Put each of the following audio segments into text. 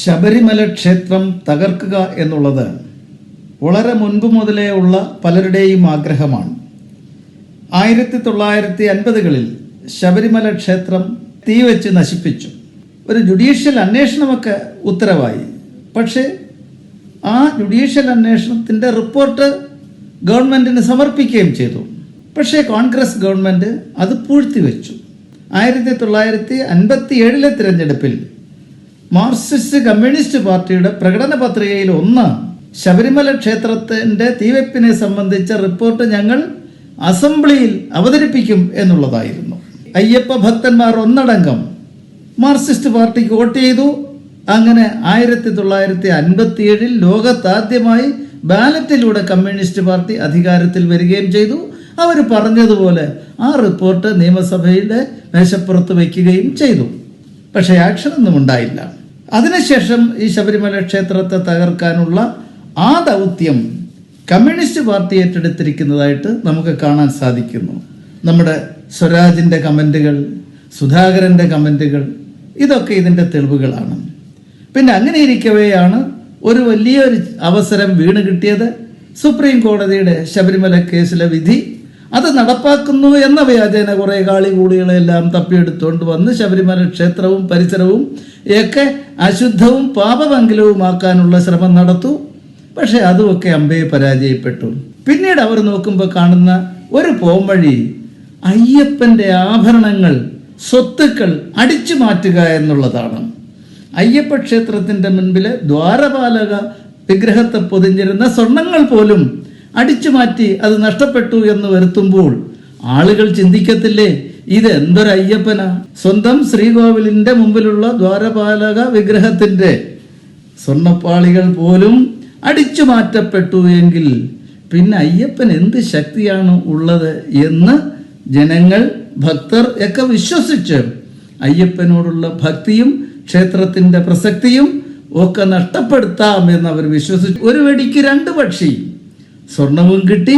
ശബരിമല ക്ഷേത്രം തകർക്കുക എന്നുള്ളത് വളരെ മുൻപ് മുതലേ ഉള്ള പലരുടെയും ആഗ്രഹമാണ്. 1950കളിൽ ശബരിമല ക്ഷേത്രം തീവെച്ച് നശിപ്പിച്ചു. ഒരു ജുഡീഷ്യൽ അന്വേഷണമൊക്കെ ഉത്തരവായി. പക്ഷേ ആ ജുഡീഷ്യൽ അന്വേഷണത്തിൻ്റെ റിപ്പോർട്ട് ഗവൺമെൻറ്റിന് സമർപ്പിക്കുകയും ചെയ്തു. പക്ഷേ കോൺഗ്രസ് ഗവൺമെൻറ് അത് പൂഴ്ത്തിവെച്ചു. 1957 തിരഞ്ഞെടുപ്പിൽ മാർക്സിസ്റ്റ് കമ്മ്യൂണിസ്റ്റ് പാർട്ടിയുടെ പ്രകടന പത്രികയിൽ ഒന്ന് ശബരിമല ക്ഷേത്രത്തിൻ്റെ തീവെപ്പിനെ സംബന്ധിച്ച റിപ്പോർട്ട് ഞങ്ങൾ അസംബ്ലിയിൽ അവതരിപ്പിക്കും എന്നുള്ളതായിരുന്നു. അയ്യപ്പ ഭക്തന്മാർ ഒന്നടങ്കം മാർക്സിസ്റ്റ് പാർട്ടിക്ക് വോട്ട് ചെയ്തു. അങ്ങനെ 1957 ലോകത്താദ്യമായി ബാലറ്റിലൂടെ കമ്മ്യൂണിസ്റ്റ് പാർട്ടി അധികാരത്തിൽ വരികയും ചെയ്തു. അവർ പറഞ്ഞതുപോലെ ആ റിപ്പോർട്ട് നിയമസഭയുടെ മേശപ്പുറത്ത് വയ്ക്കുകയും ചെയ്തു. പക്ഷേ ആക്ഷനൊന്നും ഉണ്ടായില്ല. അതിനുശേഷം ഈ ശബരിമല ക്ഷേത്രത്തെ തകർക്കാനുള്ള ആ ദൗത്യം കമ്മ്യൂണിസ്റ്റ് പാർട്ടി ഏറ്റെടുത്തിരിക്കുന്നതായിട്ട് നമുക്ക് കാണാൻ സാധിക്കുന്നു. നമ്മുടെ സ്വരാജിൻ്റെ കമൻറ്റുകൾ, സുധാകരൻ്റെ കമൻറ്റുകൾ, ഇതൊക്കെ ഇതിൻ്റെ തെളിവുകളാണ്. പിന്നെ അങ്ങനെ ഇരിക്കവെയാണ് ഒരു വലിയൊരു അവസരം വീണ് കിട്ടിയത്. സുപ്രീം കോടതിയുടെ ശബരിമല കേസിലെ വിധി അത് നടപ്പാക്കുന്നു എന്ന വ്യാജേന കുറേ കാളികൂടികളെല്ലാം തപ്പിയെടുത്തുകൊണ്ട് വന്ന് ശബരിമല ക്ഷേത്രവും പരിസരവും ഒക്കെ അശുദ്ധവും പാപമംഗലവുമാക്കാനുള്ള ശ്രമം നടത്തു. പക്ഷെ അതുമൊക്കെ അമ്പയെ പരാജയപ്പെട്ടു. പിന്നീട് അവർ നോക്കുമ്പോൾ കാണുന്ന ഒരു പോംവഴി അയ്യപ്പൻ്റെ ആഭരണങ്ങൾ, സ്വത്തുക്കൾ അടിച്ചു മാറ്റുക എന്നുള്ളതാണ്. അയ്യപ്പ ക്ഷേത്രത്തിൻ്റെ മുൻപിൽ ദ്വാരപാലക വിഗ്രഹത്തെ പൊതിഞ്ഞിരുന്ന സ്വർണങ്ങൾ പോലും അടിച്ചു മാറ്റി അത് നഷ്ടപ്പെട്ടു എന്ന് വരുത്തുമ്പോൾ ആളുകൾ ചിന്തിക്കത്തില്ലേ, ഇത് എന്തൊരു അയ്യപ്പനാ? സ്വന്തം ശ്രീകോവിലിൻ്റെ മുമ്പിലുള്ള ദ്വാരപാലക വിഗ്രഹത്തിൻ്റെ സ്വർണ്ണപ്പാളികൾ പോലും അടിച്ചു മാറ്റപ്പെട്ടു എങ്കിൽ പിന്നെ അയ്യപ്പൻ എന്ത് ശക്തിയാണ് ഉള്ളത് എന്ന് ജനങ്ങൾ, ഭക്തർ ഒക്കെ വിശ്വസിച്ച് അയ്യപ്പനോടുള്ള ഭക്തിയും ക്ഷേത്രത്തിൻ്റെ പ്രസക്തിയും ഒക്കെ നഷ്ടപ്പെടുത്താം എന്ന് അവർ വിശ്വസിച്ചു. ഒരു വെടിക്ക് രണ്ട് പക്ഷി, സ്വർണവും കിട്ടി,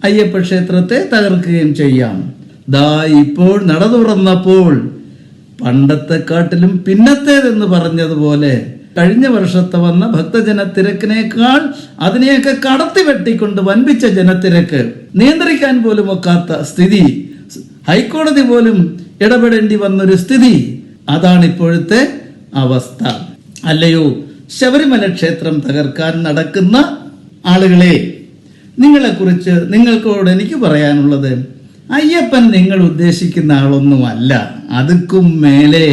അയ്യപ്പ ക്ഷേത്രത്തെ തകർക്കുകയും ചെയ്യാം. ദാ ഇപ്പോൾ നട തുറന്നപ്പോൾ പണ്ടത്തെക്കാട്ടിലും പിന്നത്തേതെന്ന് പറഞ്ഞതുപോലെ കഴിഞ്ഞ വർഷത്തെ വന്ന ഭക്തജന തിരക്കിനേക്കാൾ അതിനെയൊക്കെ കടത്തി വെട്ടിക്കൊണ്ട് വൻപിച്ച ജനത്തിരക്ക് നിയന്ത്രിക്കാൻ പോലും ഒക്കാത്ത സ്ഥിതി, ഹൈക്കോടതി പോലും ഇടപെടേണ്ടി വന്നൊരു സ്ഥിതി, അതാണ് ഇപ്പോഴത്തെ അവസ്ഥ. അല്ലയോ ശബരിമല ക്ഷേത്രം തകർക്കാൻ നടക്കുന്ന ആളുകളെ, നിങ്ങളെക്കുറിച്ച് നിങ്ങൾക്കോട് എനിക്ക് പറയാനുള്ളത്, അയ്യപ്പൻ നിങ്ങൾ ഉദ്ദേശിക്കുന്ന ആളൊന്നുമല്ല, അതുക്കും മേലെ